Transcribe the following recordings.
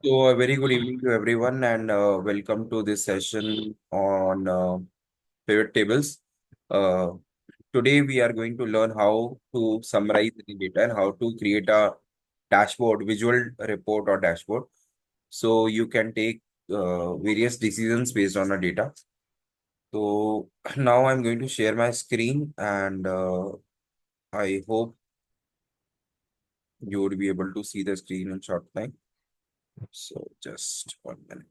So, a very good evening to everyone, and welcome to this session on pivot tables. Uh, Today, we are going to learn how to summarize the data and how to create a dashboard, visual report or dashboard. So, you can take various decisions based on the data. So, now I'm going to share my screen, and I hope you would be able to see the screen in short time. So, just 1 minute.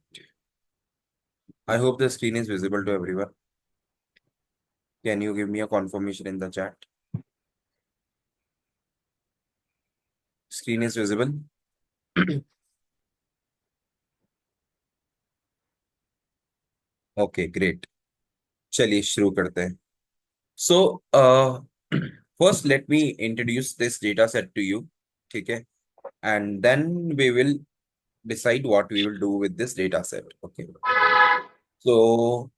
I hope the screen is visible to everyone. Can you give me a confirmation in the chat? Screen is visible. Okay, great. चलिए शुरू करते हैं. So, first let me introduce this data set to you. ठीक है? And then we will decide what we will do with this data set. Okay. So,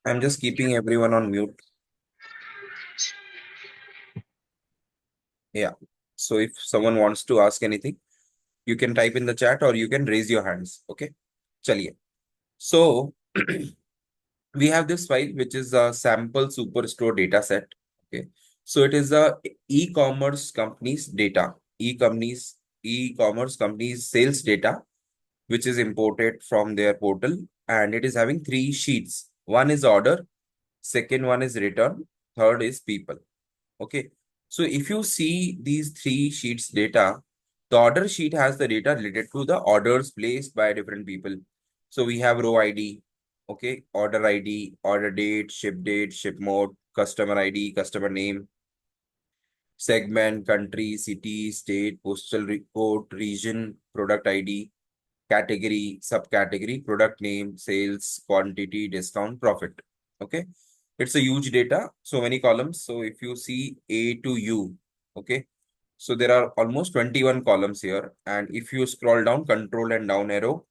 I'm just keeping everyone on mute. Yeah. So, if someone wants to ask anything, you can type in the chat or you can raise your hands. Okay. चलिए. So, we have this file which is a sample superstore data set. Okay, so it is a e-commerce company's data, e-commerce company's sales data, which is imported from their portal, and it is having three sheets. One is order, second one is return, third is people. Okay, so if you see these three sheets data, the order sheet has the data related to the orders placed by different people. So we have row ID, okay, order ID, order date, ship mode, customer ID, customer name, segment, country, city, state, postal code, region, product ID, category, subcategory, product name, sales, quantity, discount, profit. Okay. It's a huge data, so many columns. So if you see A to U, okay. So there are almost 21 columns here. And if you scroll down, control and down arrow,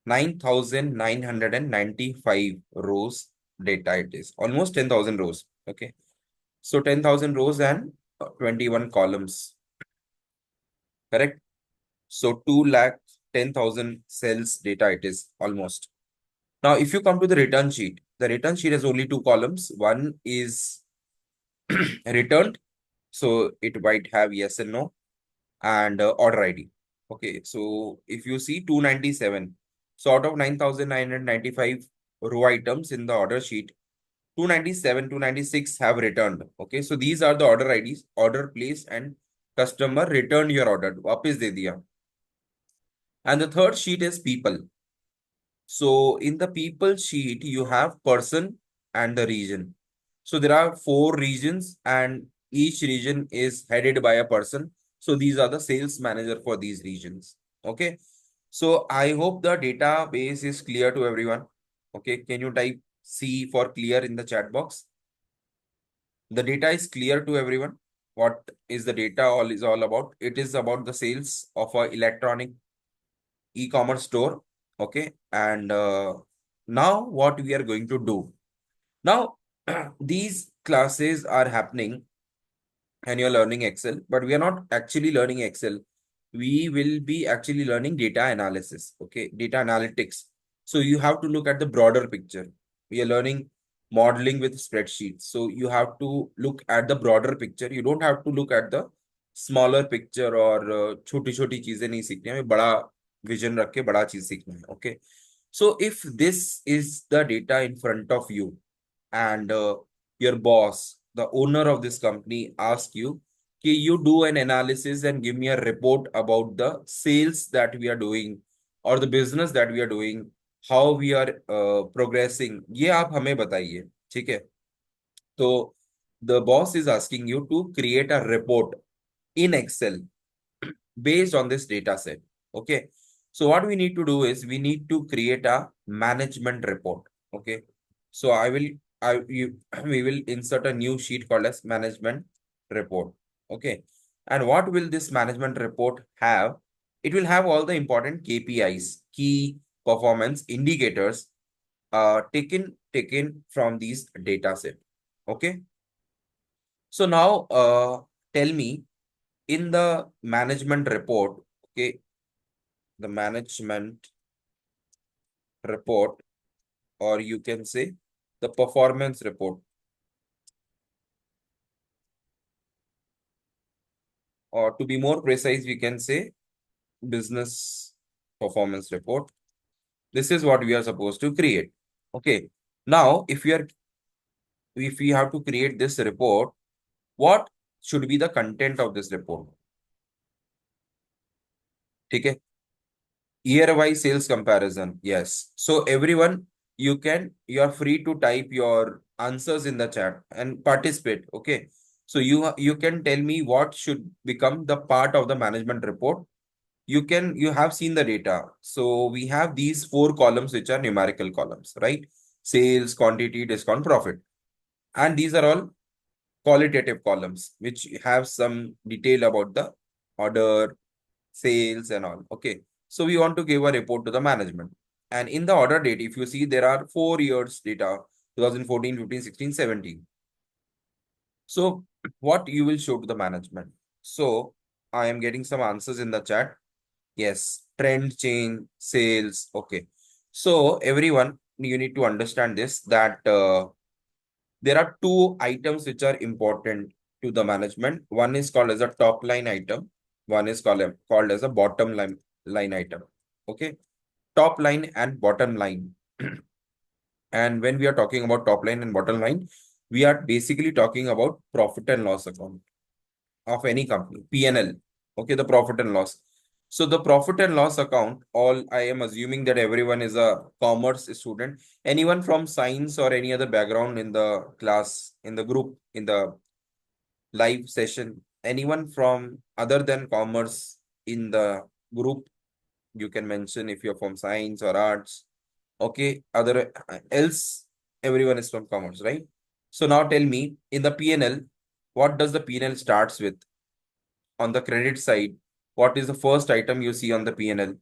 9,995 rows data it is. Almost 10,000 rows. Okay. So 10,000 rows and 21 columns. Correct. So 2 lakh 10,000 cells data it is almost. Now, if you come to the return sheet has only two columns. One is returned, so it might have yes and no, and order ID. Okay, so if you see 297, so out of 9,995 row items in the order sheet, 297, 296 have returned. Okay, so these are the order IDs, order placed and customer returned your order, वापस दे दिया. And the third sheet is people. So in the people sheet, you have person and the region. So there are four regions and each region is headed by a person. So these are the sales manager for these regions. Okay. So I hope the database is clear to everyone. Okay. Can you type C for clear in the chat box? The data is clear to everyone. What is the data all about? It is about the sales of a electronic e-commerce store. Okay. And now what we are going to do now, these classes are happening and you're learning Excel, but we are not actually learning Excel. We will be actually learning data analysis. Okay. Data analytics. So you have to look at the broader picture. We are learning modeling with spreadsheets. So you have to look at the broader picture. You don't have to look at the smaller picture or छोटी छोटी चीजें नहीं सीखनी है, हमें बड़ा vision रख के बड़ा चीज सीखना है. Okay. So if this is the data in front of you and your boss, the owner of this company, asks you, "Ki you do an analysis and give me a report about the sales that we are doing or the business that we are doing, how we are progressing. ये आप हमें बताइए." ठीक है. तो the boss is asking you to create a report in Excel based on this data set. Okay. So what we need to do is we need to create a management report. Okay. So we will insert a new sheet called as management report. Okay. And what will this management report have? It will have all the important KPIs, key performance indicators, taken from these data set. Okay. So now, tell me in the management report, okay, the management report, or you can say the performance report, or to be more precise, we can say business performance report. This is what we are supposed to create. Okay. Now, if we have to create this report, what should be the content of this report? Okay. Year-wise sales comparison. Yes. So everyone, you are free to type your answers in the chat and participate. Okay. So you can tell me what should become the part of the management report. You have seen the data. So we have these four columns which are numerical columns, right? Sales, quantity, discount, profit. And these are all qualitative columns which have some detail about the order, sales and all. Okay. So we want to give a report to the management. And in the order date, if you see, there are 4 years data, 2014, 15, 16, 17. So what you will show to the management? So I am getting some answers in the chat. Yes, trend change, sales. Okay. So everyone, you need to understand this, that there are two items which are important to the management. One is called as a top line item. One is called as a line item. Okay. Top line and bottom line. And when we are talking about top line and bottom line, we are basically talking about profit and loss account of any company, P&L. Okay, the profit and loss. So the profit and loss account, all I am assuming that everyone is a commerce student. Anyone from science or any other background in the class, in the group, in the live session, anyone from other than commerce in the group, you can mention if you're from science or arts. Okay, other else, everyone is from commerce, right? So now tell me, in the P&L, what does the P&L starts with? On the credit side, what is the first item you see on the P&L?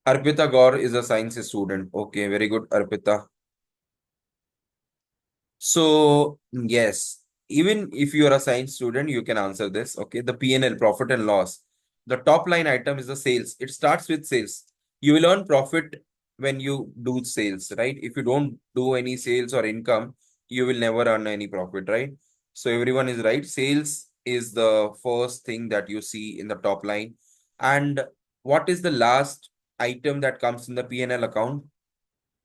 Arpita Gaur is a science student. Okay, very good, Arpita. So, yes, even if you are a science student, you can answer this. Okay, the P&L, profit and loss. The top line item is the sales. It starts with sales. You will earn profit when you do sales, right? If you don't do any sales or income, you will never earn any profit, right? So everyone is right. Sales is the first thing that you see in the top line. And what is the last item that comes in the P&L account?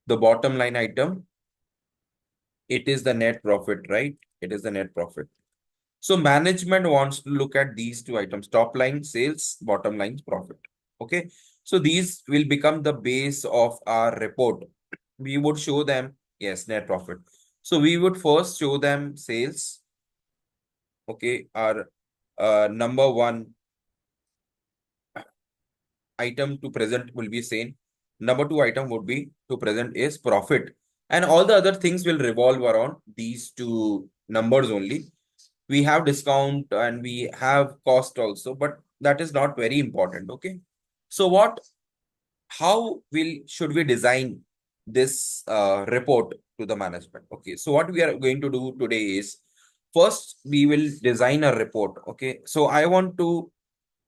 The bottom line item, it is the net profit, right? It is the net profit. So management wants to look at these two items, top line sales, bottom line profit. Okay. So these will become the base of our report. We would show them, yes, net profit. So we would first show them sales. Okay. Our number one item to present will be same. Number two item would be to present is profit. And all the other things will revolve around these two numbers only. We have discount and we have cost also, but that is not very important. Okay. So how should we design this report to the management? Okay. So what we are going to do today is, first we will design a report. Okay. So I want to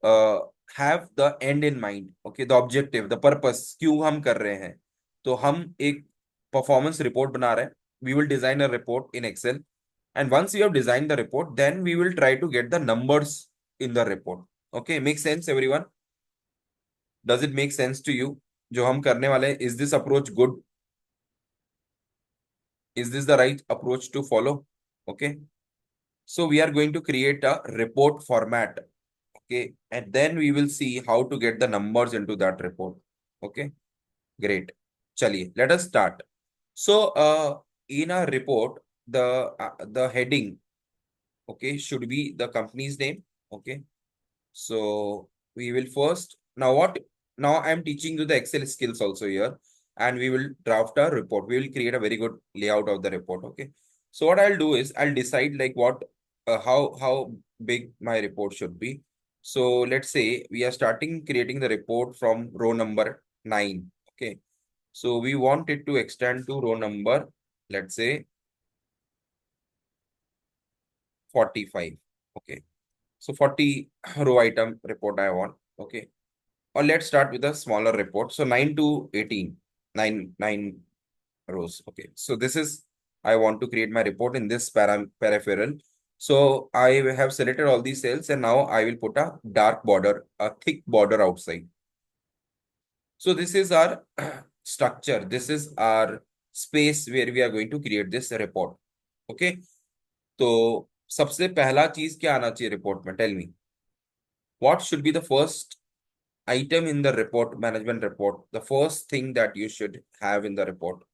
uh, have the end in mind. Okay. The objective, the purpose, क्यों हम कर रहे हैं? तो हम एक performance report बना रहे हैं. We will design a report in Excel. And once you have designed the report, then we will try to get the numbers in the report. Okay, make sense, everyone? Does it make sense to you? जो हम करने वाले हैं, is this approach good? Is this the right approach to follow? Okay, so we are going to create a report format. Okay, and then we will see how to get the numbers into that report. Okay, great. Chaliye, let us start. So, in our report, the heading, okay, should be the company's name. Okay, so we will first, now I'm teaching you the Excel skills also here, and we will draft a report. We will create a very good layout of the report. Okay. So what I'll do is I'll decide like how big my report should be. So let's say we are starting creating the report from row number 9. Okay. So we want it to extend to row number, let's say 45. Okay. So 40 row item report I want. Okay. or let's start with a smaller report. So 9 to 18, 9 rows. Okay, so this is, I want to create my report in this peripheral. So I have selected all these cells, and now I will put a dark border, a thick border outside. So this is our structure. This is our space where we are going to create this report. Okay, तो सबसे पहला चीज क्या आना चाहिए report में? Tell me, what should be the first item in the report, management report, the first thing that you should have in the report?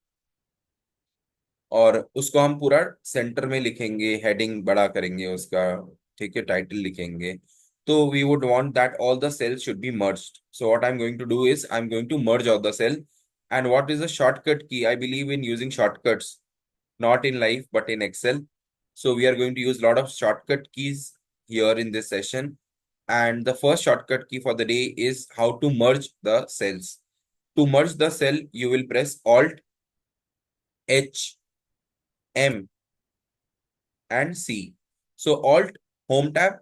और उसको हम पूरा सेंटर में लिखेंगे, हेडिंग बड़ा करेंगे उसका, ठीक है, टाइटल लिखेंगे. तो we would want that all the cells should be merged. So what I am going to do is I am going to merge all the cell. And what is the shortcut key? I believe in using shortcuts, not in life but in Excel. So we are going to use a lot of shortcut keys here in this session. And the first shortcut key for the day is how to merge the cells. To merge the cell, you will press Alt H M and C. So Alt Home tab,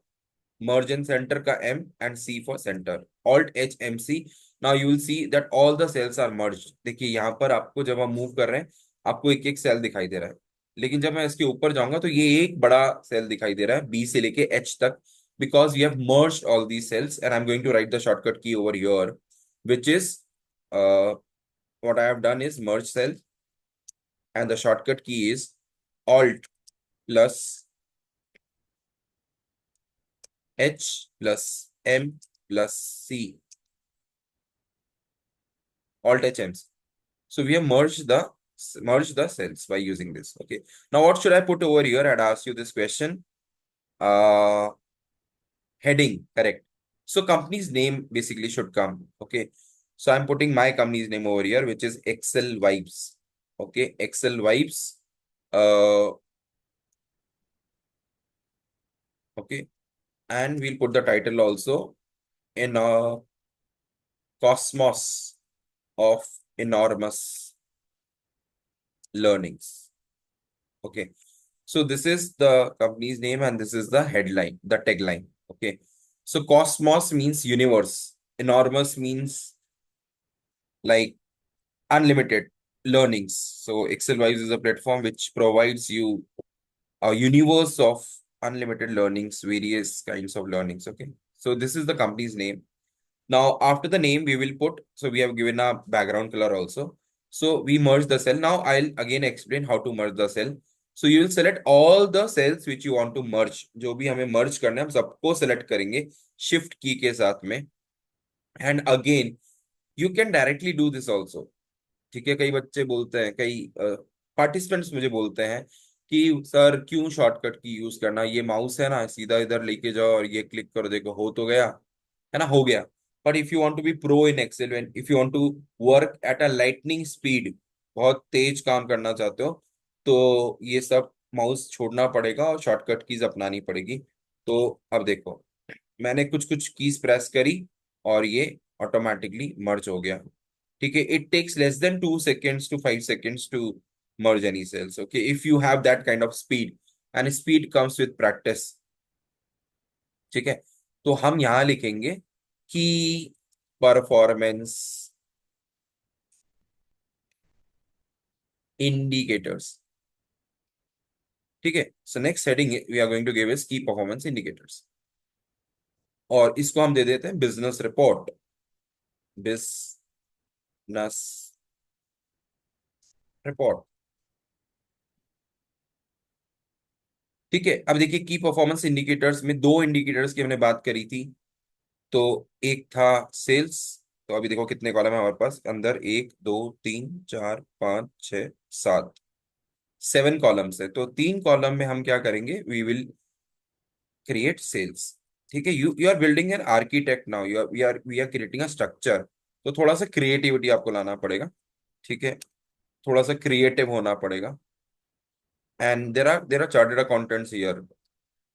merge and center ka M, and C for center. Alt H M C. Now you will see that all the cells are merged. देखिए यहाँ पर आपको जब हम move कर रहे हैं, आपको एक एक सेल दिखाई दे रहा है. लेकिन जब मैं इसके ऊपर जाऊंगा तो ये एक बड़ा सेल दिखाई दे रहा है, B से लेके H तक, because we have merged all these cells. And I'm going to write the shortcut key over here, which is uh, what I have done is merge cell, and the shortcut key is Alt plus H plus M plus C. Alt H M. So we have merged the cells by using this. Okay. Now what should I put over here? I'd ask you this question. Uh, Heading, correct. So company's name basically should come. Okay. So I'm putting my company's name over here, which is Excel Vibes. Okay, Excel Vibes. Okay, and we'll put the title also in a cosmos of enormous learnings. Okay, so this is the company's name and this is the headline, the tagline. Okay, so cosmos means universe, enormous means like unlimited learnings. So Excel Vibes is a platform which provides you a universe of unlimited learnings, various kinds of learnings. Okay, so this is the company's name. Now, after the name, we will put, so we have given a background color also. So we merge the cell. Now I'll again explain how to merge the cell. So you will select all the cells which you want to merge. जो भी हमें merge करना है हम सबको select करेंगे shift key के साथ में. And again, you can directly do this also. ठीक है, कई बच्चे बोलते हैं, कई पार्टिसिपेंट्स मुझे बोलते हैं कि सर क्यों शॉर्टकट की यूज करना, ये माउस है ना, सीधा इधर लेके जाओ और ये क्लिक कर, देखो हो तो गया, है ना, हो गया. But if you want to be pro in Excel, and if you want to work at a lightning speed, बहुत तेज काम करना चाहते हो, तो ये सब माउस छोड़ना पड़ेगा और शॉर्टकट कीज अपनानी पड़ेगी. तो अब देखो, मैंने कुछ कुछ कीज प्रेस करी और ये ऑटोमेटिकली मर्ज हो गया. ठीक है, it takes less than 2 seconds to 5 seconds to merge any cells. Okay, if you have that kind of speed, and speed comes with practice. ठीक है, तो हम यहां लिखेंगे कि परफॉर्मेंस इंडिकेटर्स. ठीक है, so next heading we are going to give is key performance indicators, और इसको हम दे देते हैं बिजनेस रिपोर्ट. Business report. ठीक है, अब देखिए की परफॉर्मेंस इंडिकेटर्स में दो इंडिकेटर्स की हमने बात करी थी. तो एक था सेल्स. तो अभी देखो कितने कॉलम है हमारे पास अंदर, 1 2 3 4 5 6 7, 7 कॉलम्स है. तो 3 कॉलम में हम क्या करेंगे, वी विल क्रिएट सेल्स. ठीक है, you you are building an architect now, you are we are creating a structure. तो थोड़ा सा क्रिएटिविटी आपको लाना पड़ेगा. ठीक है, थोड़ा सा क्रिएटिव होना पड़ेगा. And there are chartered accountants here.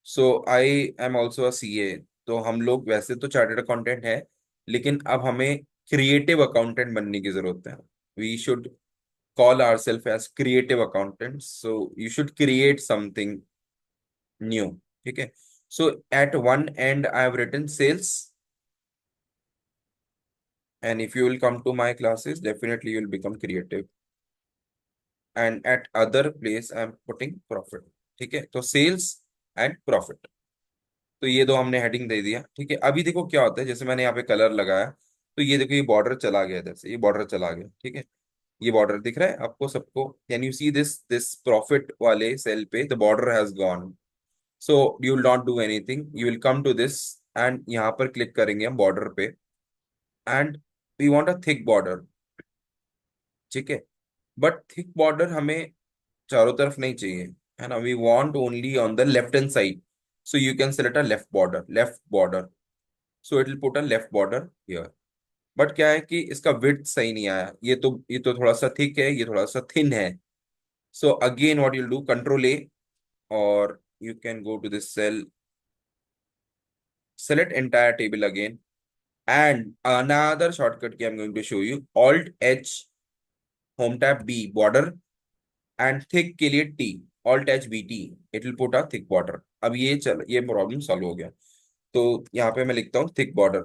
So I am also a CA. तो हम लोग वैसे तो चार्टर्ड अकाउंटेंट है, लेकिन अब हमें क्रिएटिव अकाउंटेंट बनने की जरूरत है. We should call ourselves as creative accountants. So you should create something new. ठीक है, so at one end I have written sales, and if you will come to my classes, definitely you will become creative. And at other place I am putting profit. ठीक है, तो sales and profit, तो ये दो हमने heading दे दिया। ठीक है, अभी देखो क्या होता है, जैसे मैंने यहाँ पे कलर लगाया, तो ये देखो ये बॉर्डर चला गया इधर से, ये बॉर्डर चला गया। ठीक है, ये बॉर्डर दिख रहा है आपको सबको, can you see this this profit वाले सेल पे the border has gone. So you will not do anything, you will come to this end यहाँ पर क्लिक करेंगे हम बॉर्डर पे, and we want a thick border. ठीक है, but thick border हमें चारों तरफ नहीं चाहिए, है ना, we want only on the left hand side. So you can select a left border, so it will put a left border here. But क्या है कि इसका विड्थ सही नहीं आया, ये तो थोड़ा सा थिक है, ये थोड़ा सा थिन है। So again what you'll do, control ए, और you can go to this cell, select entire table again, and another shortcut key I'm going to show you, alt h, home tab b border, and thick के लिए t, alt h b t, it will put a thick border। अब ये problem solve हो गया। तो यहाँ पे मैं लिखता हूँ thick border,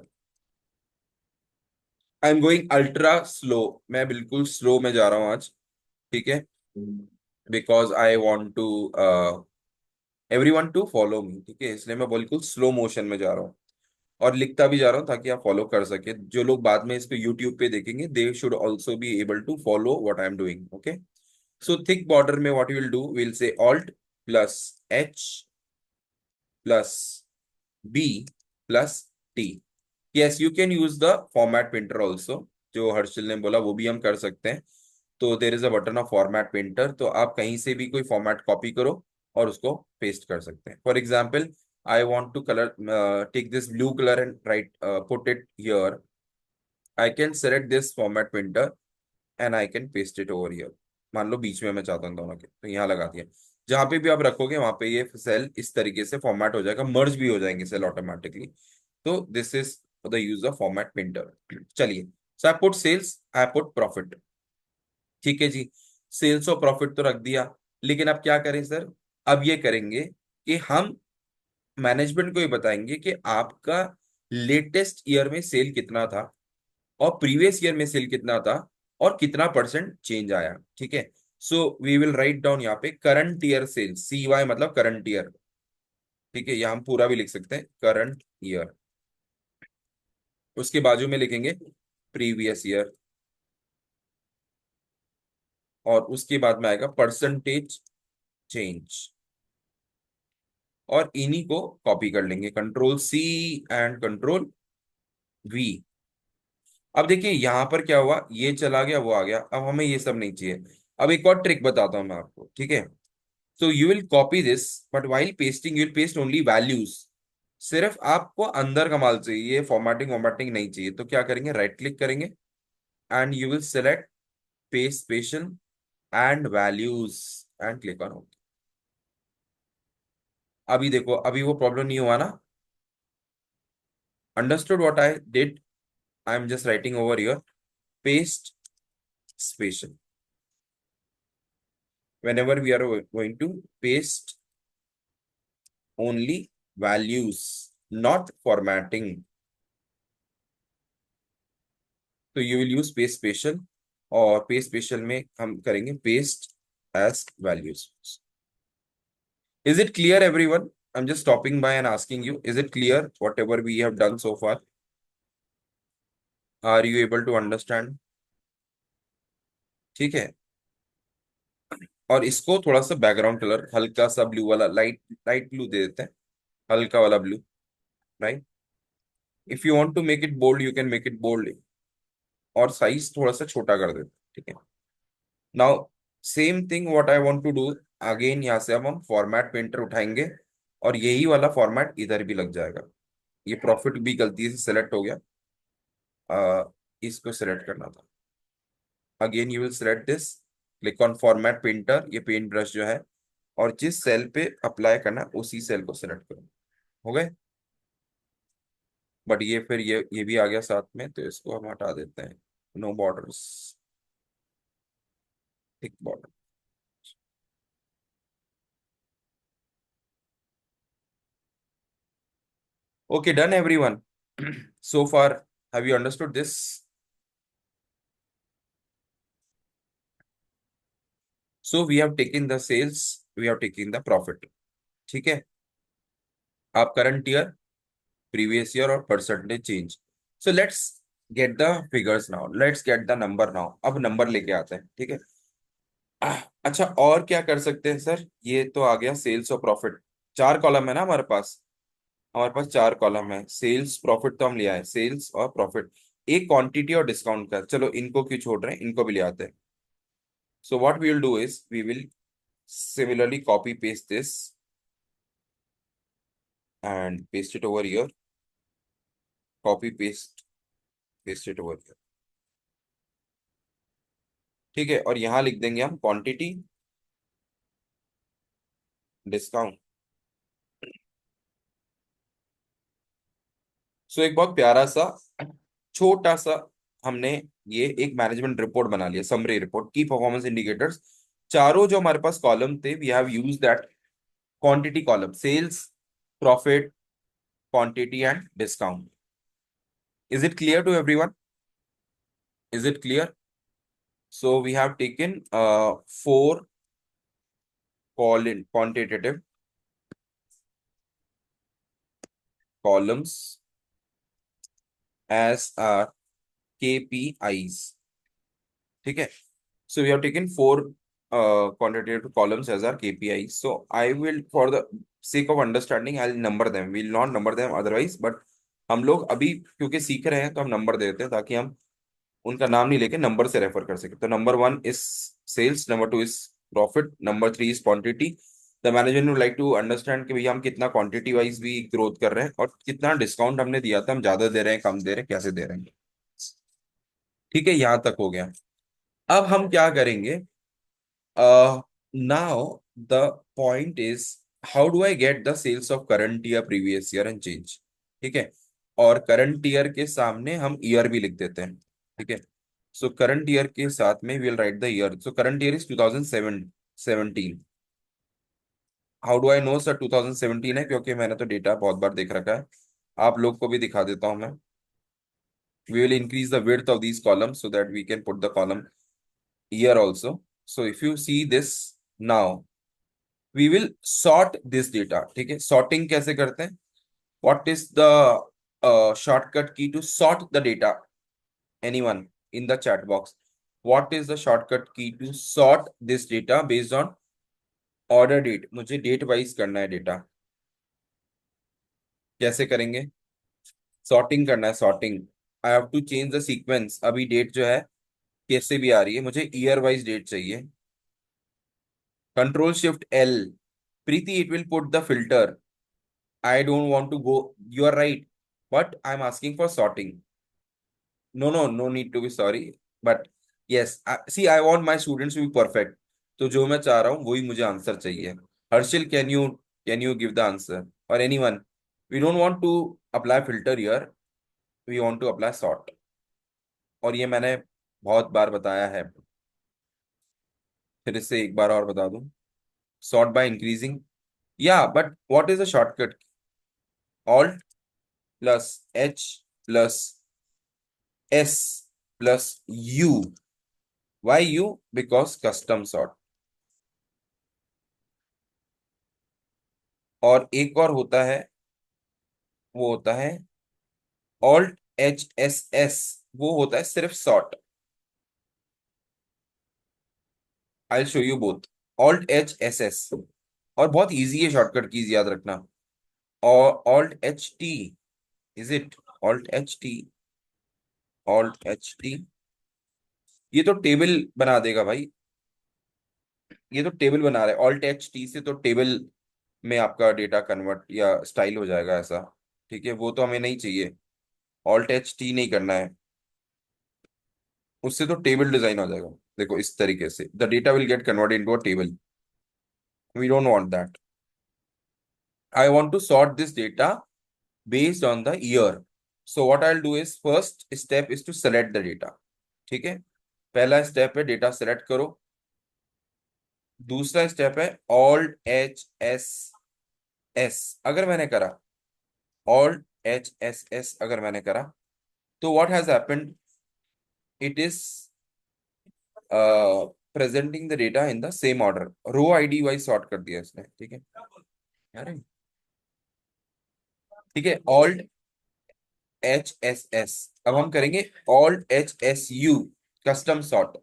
I am going ultra slow, मैं बिल्कुल स्लो में जा रहा हूँ आज। ठीक है, because I want to everyone to follow me. ठीक है, इसलिए मैं बिल्कुल स्लो मोशन में जा रहा हूँ, और लिखता भी जा रहा हूँ ताकि आप फॉलो कर सके। जो लोग बाद में इसको यूट्यूब पे देखेंगे, they should also be able to follow what I am doing. Okay, so thick border में what you will do, will say alt plus H plus B plus T. Yes, you can use the format printer also, जो हर्षल ने बोला वो भी हम कर सकते हैं। तो there is a button of format printer, तो आप कहीं से भी कोई फॉर्मेट कॉपी करो और उसको पेस्ट कर सकते हैं। For example, I want to colour take this blue colour and right put it here, I can select this format printer and I can paste it over here. मान लो बीच में मैं चाहता हूँ दोनों के, तो यहाँ लगा दिया। जहां पे भी आप रखोगे वहां पे ये सेल इस तरीके से फॉर्मेट हो जाएगा, मर्ज भी हो जाएंगे सेल ऑटोमेटिकली। तो this is the use of format printer. चलिए, so I put cells, I put profit. ठीक है जी, सेल्स और प्रॉफिट तो रख दिया, लेकिन अब क्या करें सर? अब ये करेंगे कि हम मैनेजमेंट को ये बताएंगे कि आपका लेटेस्ट ईयर में सेल कितना था, और प्रीवियस ईयर में सेल कितना था, और कितना परसेंट चेंज आया। ठीक है, so we will write down यहाँ पे current year sale, C Y मतलब करंट ईयर। ठीक है, यहाँ हम पूरा भी लिख सकते हैं करंट ईयर, उसके बाजू में लिखेंगे प्रीवियस ईयर, और उसके बाद में आएगा परसेंटेज चेंज, और इन्हीं को कॉपी कर लेंगे, control C and control V. अब देखिए यहाँ पर क्या हुआ, ये चला गया, वो आ गया, अब हमें ये सब नहीं चाहिए। अब एक और ट्रिक बताता हूँ मैं आपको। ठीक है, so you will copy this, but while pasting you will paste only values। सिर्फ आपको अंदर का माल चाहिए, फॉर्मेटिंग फॉर्मेटिंग नहीं चाहिए। तो क्या करेंगे, राइट क्लिक करेंगे and you will select paste special and values and click on okay. अभी देखो, अभी वो प्रॉब्लम नहीं हुआ ना? Understood what I did? I am just writing over here paste special, whenever we are going to paste only values, not formatting, तो you will use paste special, और paste special में हम करेंगे paste as values. Is it clear everyone? I am just stopping by and asking you, is it clear whatever we have done so far? Are you able to understand? ठीक है, और इसको थोड़ा सा background colour हल्का सा blue वाला, light light blue दे देते हैं, हल्का वाला blue, right? If you want to make it bold, you can make it bold, और साइज थोड़ा सा छोटा कर देते हैं। ठीक है, now same thing what I want to do, again यहाँ से अब हम फॉर्मेट पेंटर उठाएंगे, और यही वाला फॉर्मेट इधर भी लग जाएगा। ये प्रॉफिट भी गलती से सेलेक्ट हो गया, इसको सेलेक्ट करना था। Again you will select this, click on format painter, ये पेंट ब्रश जो है, और जिस सेल पे अप्लाई करना है, उसी सेल को सेलेक्ट करो। हो गए? बट ये फिर ये भी आ गया साथ में, तो इसको हम हटा देते हैं, no borders, thick border. Okay, done everyone. So far, have you understood this? So we have taken the cells, we have taken the profit. ठीक है, आप करंट ईयर, प्रीवियस ईयर और percentage change. So let's get the figures now, let's get the number now. अब number लेके आते हैं, ठीक है। अच्छा, और क्या कर सकते हैं सर? ये तो आ गया सेल्स और प्रॉफिट। चार कॉलम है ना हमारे पास, हमारे पास चार कॉलम है। सेल्स प्रॉफिट तो हम ले आए, सेल्स और प्रॉफिट। एक क्वांटिटी और डिस्काउंट का, चलो इनको क्यों छोड़ रहे हैं, इनको भी ले आते हैं। So what we will do is we will similarly copy paste this and paste it over here, copy paste it over here। ठीक है, और यहाँ लिख देंगे हम क्वांटिटी, डिस्काउंट। सो एक बहुत प्यारा सा, छोटा सा, हमने ये एक मैनेजमेंट रिपोर्ट बना लिया, summary report, key performance indicators. चारों जो हमारे पास कॉलम थे, we have use that quantity column, sales, profit, quantity and discount. Is it clear to everyone? Is it clear? So we have taken four quantitative columns as our KPIs। ठीक है, so we have taken four quantitative columns as our KPIs। So I will, for the sake of understanding, I'll number them, we'll not number them otherwise, but हम लोग अभी क्योंकि सीख रहे हैं तो हम नंबर दे देते हैं, ताकि हम उनका नाम नहीं लेके नंबर से रेफर कर सके। तो number one is sales, number two is profit, number three is quantity. The management would like to understand कि भैया हम कितना क्वांटिटी वाइज भी ग्रोथ कर रहे हैं, और कितना डिस्काउंट हमने दिया था, हम ज्यादा दे रहे हैं, कम दे रहे हैं, कैसे दे रहे हैं। ठीक है, यहां तक हो गया। अब हम क्या करेंगे? Now the point is, how do I get the sales of current year, previous year and change. ठीक है, और करंट ईयर के सामने हम ईयर भी लिख देते हैं। ठीक है, सो करंट ईयर के साथ में will write the year. So current year is 2017। How do I know sir 2017 है? क्योंकि मैंने तो डेटा बहुत बार देख रखा है, आप लोग को भी दिखा देता हूं मैं। We will increase the width of these columns so that we can put the column year also। So if you see this now, we will sort this data। ठीक है, sorting कैसे करते हैं? What is the shortcut key to sort the data? Anyone in the chat box? What is the shortcut key to sort this data based on order date? मुझे date wise करना है data, कैसे करेंगे? Sorting करना है, sorting. I have to change the sequence. अभी date जो है कैसे भी आ रही है, मुझे ईयर वाइज डेट चाहिए। Control shift L. Preeti, it will put the filter. I don't want to go, you are right, but I am asking for sorting. No no, no need to be sorry, but yes, see I want my students to be perfect. तो जो मैं चाह रहा हूँ वही मुझे answer चाहिए। Harshil, can you give the answer, or anyone? We don't want to apply filter here, we want to apply sort. और ये मैंने बहुत बार बताया है, फिर इससे एक बार और बता दूं। सॉर्ट बाय इंक्रीजिंग, या but what is the shortcut? Alt plus H plus S plus you. Why you? Because custom sort. और एक और होता है, वो होता है ऑल्ट एच एस एस, वो होता है सिर्फ sort. I show you both, alt H S S. और बहुत इजी है शॉर्टकट कीज याद रखना। और alt H T, is it? Alt H T, alt H T, ये तो टेबल बना देगा भाई, ये तो टेबल बना रहा है। ऑल्ट एच टी से तो टेबल में आपका डेटा कन्वर्ट या स्टाइल हो जाएगा ऐसा। ठीक है, वो तो हमें नहीं चाहिए, ऑल्ट एच टी नहीं करना है, उससे तो टेबल डिजाइन हो जाएगा। देखो इस तरीके से the data will get convert into a table, we don't want that. I want to sort this data based on the year. So what I will do is, first step is to select the data. ठीक है, पहला step है data select करो। दूसरा step है alt H S S. अगर मैंने करा ऑल्ट एच एस एस, अगर मैंने करा, तो what has happened, it is presenting the data in the same order, row ID wise sort कर दिया इसने, ठीक है। अरे ठीक है, ऑल्ट एच एस एस, अब हम करेंगे alt H S U, custom sort.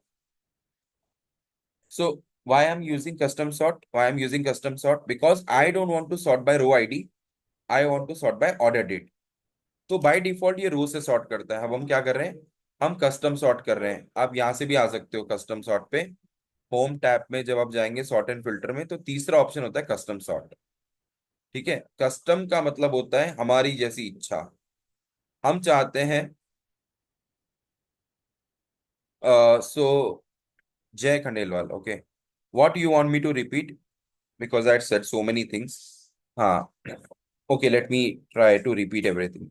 So why I'm using custom sort? Why I'm using custom sort? Because I don't want to sort by row ID. I want to sort by order date. तो by default ये रो से sort करता है। अब हम क्या कर रहे हैं, हम कस्टम सॉर्ट कर रहे हैं। आप यहां से भी आ सकते हो कस्टम सॉर्ट पे। होम टैब में जब आप जाएंगे सॉर्ट एंड फिल्टर में, तो तीसरा ऑप्शन होता है कस्टम सॉर्ट। ठीक है, कस्टम का मतलब होता है हमारी जैसी इच्छा। हम चाहते हैं so Jay Khandelwal, okay, what you want me to repeat, because I said so many things. हाँ, okay, let me try to repeat everything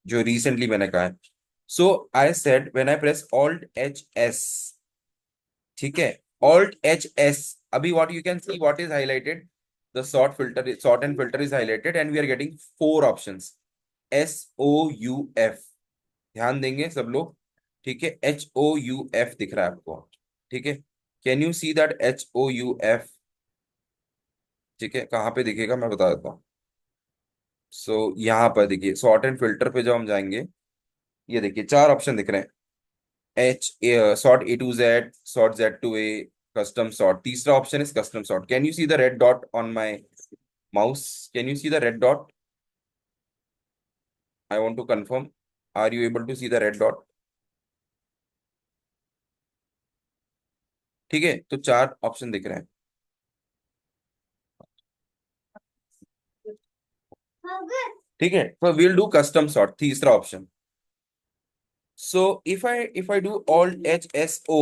जो रिसेंटली मैंने कहा है। So I said when I press alt H S, ठीक है, alt H S, अभी what you can see what is highlighted, the sort and filter is highlighted and we are getting four options, S O U F. ध्यान देंगे सब लोग, ठीक है, H O U F दिख रहा है आपको, ठीक है। Can you see that H O U F? ठीक है, कहाँ पे दिखेगा मैं बता देता हूँ। सो यहाँ पर देखिए, सॉर्ट एंड फिल्टर पे जब हम जाएंगे, ये देखिए चार ऑप्शन दिख रहे हैं, H, sort A to Z, sort Z to A, custom sort, तीसरा option is custom sort. Can you see the red dot on my mouse? Can you see the red dot? I want to confirm, are you able to see the red dot? ठीक है, तो चार option दिख रहे हैं, ठीक है। तो वील डू कस्टम सॉर्ट, तीसरा option. So if I do Alt H S O,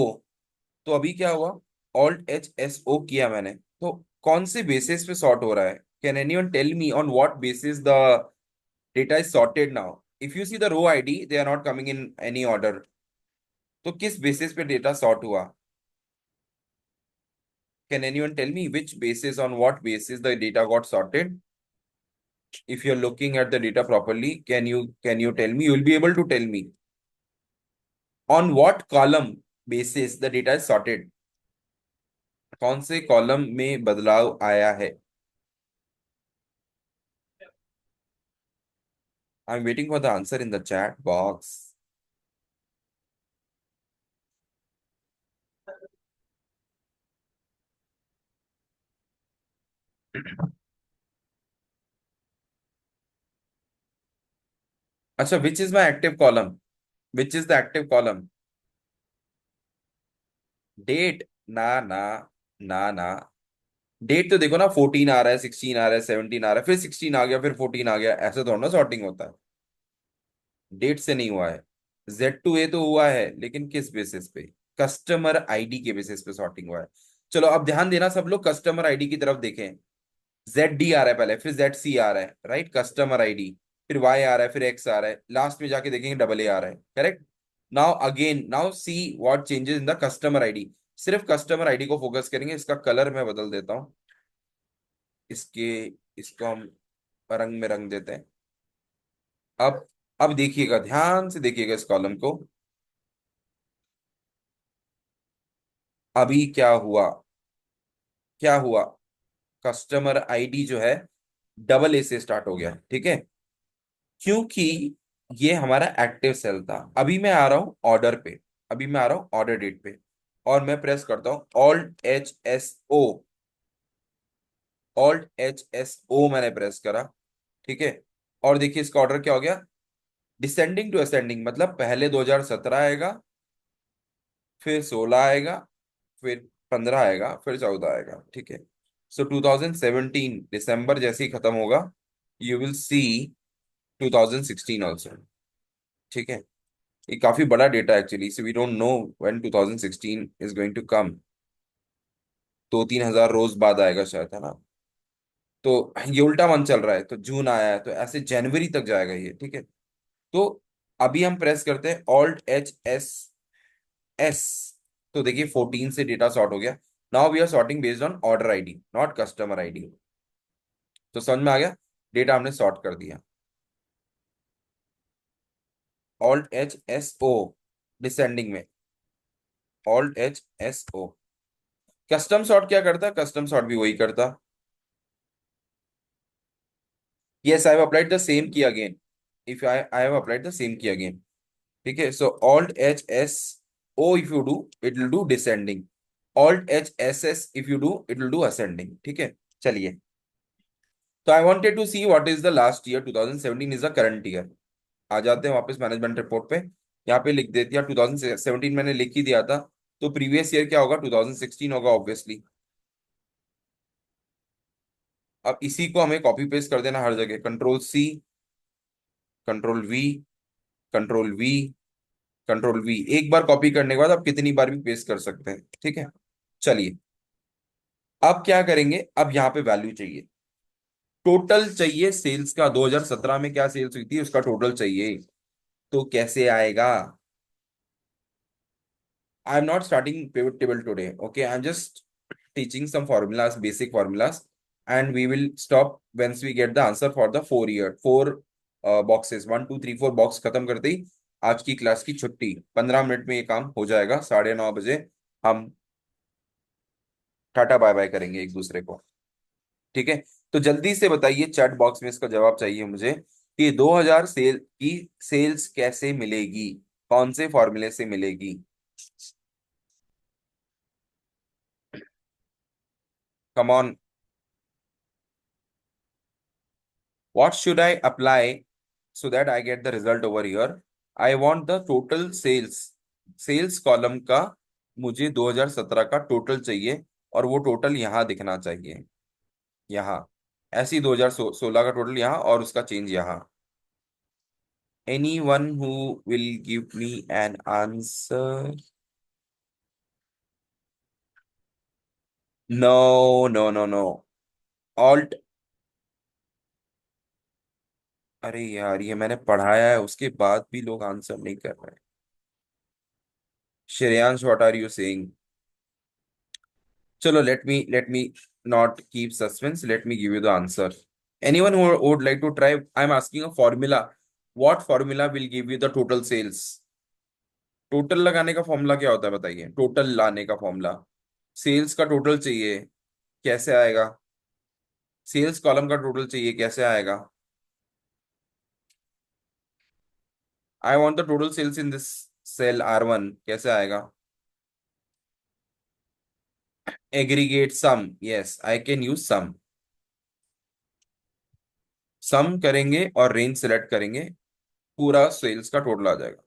तो अभी क्या हुआ, ऑल्ट एच एस ओ किया मैंने, तो कौन से बेसिस पे सॉर्ट हो रहा है? Can anyone tell me on what basis the data is sorted now? If you see the row ID, they are not coming in any order. तो किस बेसिस पे डेटा सॉर्ट हुआ? Can anyone tell me which basis, on what basis the data got sorted? If you're looking at the data properly, can you tell me? You will be able to tell me on what column basis the data is sorted. कौन से column में बदलाव आया है? I'm waiting for the answer in the chat box. अच्छा, which is my active column? Which is the active column? Date? ना ना, ना ना, डेट तो देखो ना, 14 आ रहा है, 16 आ रहा है, 17 आ रहा है, फिर 16 आ गया, फिर 14 आ गया, ऐसे थोड़ा ना सॉर्टिंग होता है। डेट से नहीं हुआ है। जेड टू ए तो हुआ है, लेकिन किस बेसिस पे? कस्टमर आईडी के बेसिस पे सॉर्टिंग हुआ है। चलो अब ध्यान देना सब लोग, कस्टमर आईडी की तरफ देखें। जेड डी आ रहा है पहले, फिर जेड सी आ रहा है, राइट, कस्टमर आईडी, फिर वाई आ रहा है, फिर एक्स आ रहा है, लास्ट में जाके देखेंगे डबल ए आ रहा है, correct. Now again, now see what changes in the customer ID. सिर्फ कस्टमर आईडी को फोकस करेंगे, इसका कलर मैं बदल देता हूँ। इसके इसको हम रंग में रंग देते हैं। अब अब देखिएगा, ध्यान से देखिएगा इस कॉलम को। अभी क्या हुआ, क्या हुआ, कस्टमर आईडी जो है डबल ए से स्टार्ट हो गया, ठीक है, क्योंकि ये हमारा एक्टिव सेल था। अभी मैं आ रहा हूं ऑर्डर पे, अभी मैं आ रहा हूं ऑर्डर डेट पे, और मैं प्रेस करता हूं Alt H S O, Alt H S O मैंने प्रेस करा, ठीक है। और देखिए इसका ऑर्डर क्या हो गया, डिसेंडिंग टू असेंडिंग, मतलब पहले 2017 आएगा, फिर 16 आएगा, फिर 15 आएगा, फिर 14 आएगा, ठीक है। सो 2017 दिसंबर जैसे ही खत्म होगा, यू विल सी 2016 ऑल्सो, ठीक है। ये काफी बड़ा data actually, so we don't know when 2016 is going to come. 2-3 हजार रोज बाद आएगा शायद, है ना। तो ये उल्टा मन चल रहा है, तो जून आया है, तो ऐसे जनवरी तक जाएगा ये, ठीक है। तो अभी हम प्रेस करते हैं ऑल्ट एच एस एस, तो देखिए 14 से डेटा सॉर्ट हो गया। Now we are sorting based on order ID, not customer ID. तो समझ में आ गया, डेटा हमने सॉर्ट कर दिया। Alt H S O, descending में, alt H S O, custom sort क्या करता? कस्टम सॉर्ट भी वही करता। Yes, I have applied the same key again. If I have applied the same key again. ठीक है, so alt H S O if you do, it will do descending. Alt H S S if you do, it will do ascending. ठीक है, चलिए। तो I wanted to see what is the last year, 2017 is the current year. आ जाते हैं वापस management report पे। यहाँ पे लिख देते हैं 2017, मैंने लिख ही दिया था। तो प्रीवियस ईयर क्या होगा? 2016 होगा ऑब्वियसली। अब इसी को हमें कॉपी पेस्ट कर देना हर जगह। Control C, control V, control V, control V. एक बार कॉपी करने के बाद आप कितनी बार भी पेस्ट कर सकते हैं। ठीक है, चलिए। अब क्या करेंगे? अब यहाँ पे वैल्यू चाहिए, टोटल चाहिए सेल्स का। 2017 में क्या सेल्स हुई थी उसका टोटल चाहिए। तो कैसे आएगा? I am not starting pivot table today. Okay, I'm just teaching some formulas, basic formulas, and we will stop once we get the answer for the 4 boxes, 1 2 3 4 box खत्म करते ही आज की क्लास की छुट्टी। 15 मिनट में ये काम हो जाएगा। 9:30 बजे हम टाटा बाय बाय करेंगे एक दूसरे को। ठीक है, तो जल्दी से बताइए, चैट बॉक्स में इसका जवाब चाहिए मुझे कि 2000 सेल की सेल्स कैसे मिलेगी, कौन से फॉर्मूले से मिलेगी। Come on. What should I apply so that I get the result over here? I want the total sales, sales column का मुझे 2017 का टोटल चाहिए, और वो टोटल यहाँ दिखना चाहिए, यहाँ। ऐसे ही 2016 का टोटल यहाँ और उसका चेंज यहाँ। Anyone who will give me an answer? No, no, no, no. Alt। अरे यार, ये मैंने पढ़ाया है उसके बाद भी लोग आंसर नहीं कर रहे हैं। Shreyansh, what are you saying? चलो, let me not keep suspense. Let me give you the answer. Anyone who would like to try? I'm asking a formula. What formula will give you the total sales? Total लगाने का formula क्या होता है बताइए? Total लाने का formula. Sales का total चाहिए, कैसे आएगा? सेल्स कॉलम का टोटल चाहिए, कैसे आएगा? I want the total sales in this cell R1, कैसे आएगा? Aggregate sum. Yes, I can use sum. Sum करेंगे और रेंज सेलेक्ट करेंगे, पूरा सेल्स का टोटल आ जाएगा।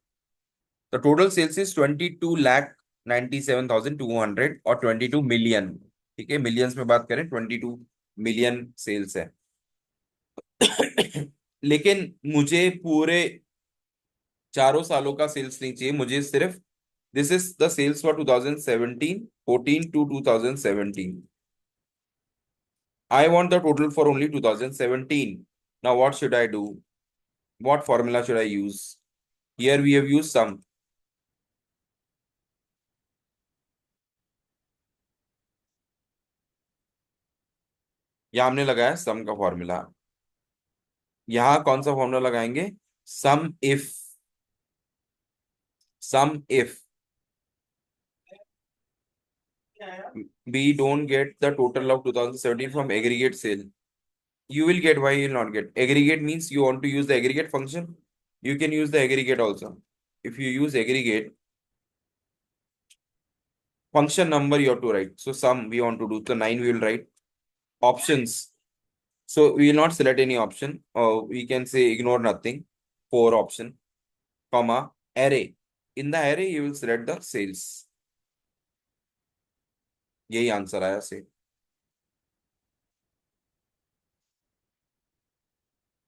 The total sales is 22,97,200 और 22 मिलियन। ठीक है, मिलियंस में बात करें, 22 मिलियन सेल्स है। लेकिन मुझे पूरे चारों सालों का सेल्स नहीं चाहिए, मुझे सिर्फ this is the sales for 2017 14 to 2017। I want the total for only 2017। Now what should I do? What formula should I use? Here we have use sum. यहाँ हमने लगाया सम का फॉर्मूला। यहाँ कौन सा फॉर्मूला लगाएंगे? Sum if. Sum if we don't get the total of 2017 from aggregate sale, you will get. Why you will not get? Aggregate means you want to use the aggregate function. You can use the aggregate also. If you use aggregate function number, you have to write. So sum we want to do, so 9 we will write. Options, so we will not select any option, or we can say ignore nothing. 4 option, comma, array. In the array you will select the sales. यही answer आया से।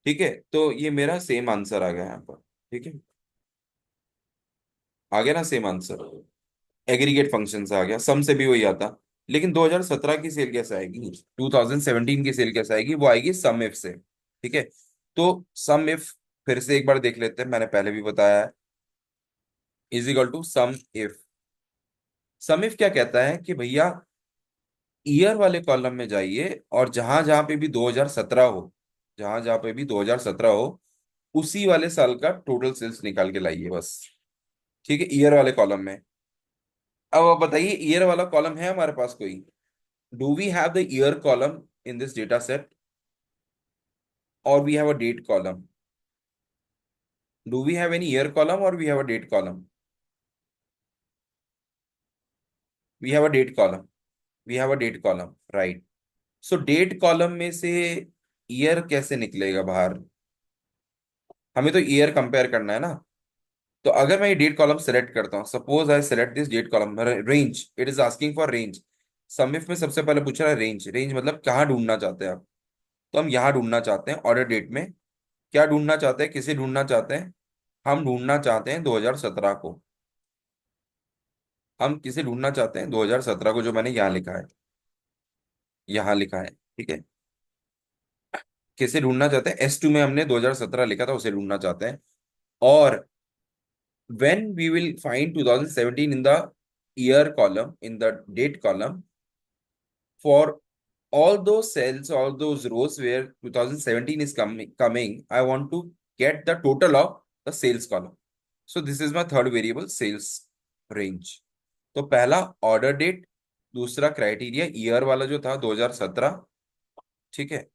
ठीक है, तो ये मेरा same answer आ गया यहाँ पर। ठीक है, आ गया ना सेम आंसर। एग्रीगेट फंक्शन से आ गया, सम से भी वही आता। लेकिन 2017 की सेल कैसे आएगी, 2017 की सेल कैसे आएगी? वो आएगी सम इफ से। ठीक है, तो सम इफ फिर से एक बार देख लेते हैं, मैंने पहले भी बताया है। Is equal to sum if. Sum if क्या कहता है कि भैया ईयर वाले कॉलम में जाइए, और जहां जहां पे भी 2017 हो, जहां जहां पे भी 2017 हो, उसी वाले साल का टोटल सेल्स निकाल के लाइए बस। ठीक है, ईयर वाले कॉलम में। अब आप बताइए, ईयर वाला कॉलम है हमारे पास कोई? Do we have the year column in this data set, or we have a date column? Do we have any year column or we have a date column? We have a date column. We have a date column, right? So date column में से year कैसे निकलेगा बाहर? हमें तो year compare करना है ना। तो अगर मैं ये डेट कॉलम सेलेक्ट करता हूँ, suppose I select this date column, range, it is asking for range. SUMIF में सबसे पहले पूछ रहा है रेंज। रेंज मतलब कहाँ ढूंढना चाहते हैं आप? तो हम यहाँ ढूंढना चाहते हैं ऑर्डर डेट में। क्या ढूंढना चाहते हैं, किसे ढूंढना चाहते हैं? हम ढूंढना चाहते हैं 2017 को। हम किसे ढूंढना चाहते हैं? 2017 को, जो मैंने यहाँ लिखा है, यहाँ लिखा है, ठीक है। किसे ढूंढना चाहते हैं? S2 में हमने 2017 लिखा था, उसे ढूंढना चाहते हैं। और when we will find 2017 in the year column, in the date column, for all those cells, all those rows where 2017 is coming, I want to get the total of the sales column. So this is my third variable, sales range. तो पहला order date, दूसरा criteria year वाला जो था 2017, ठीक है।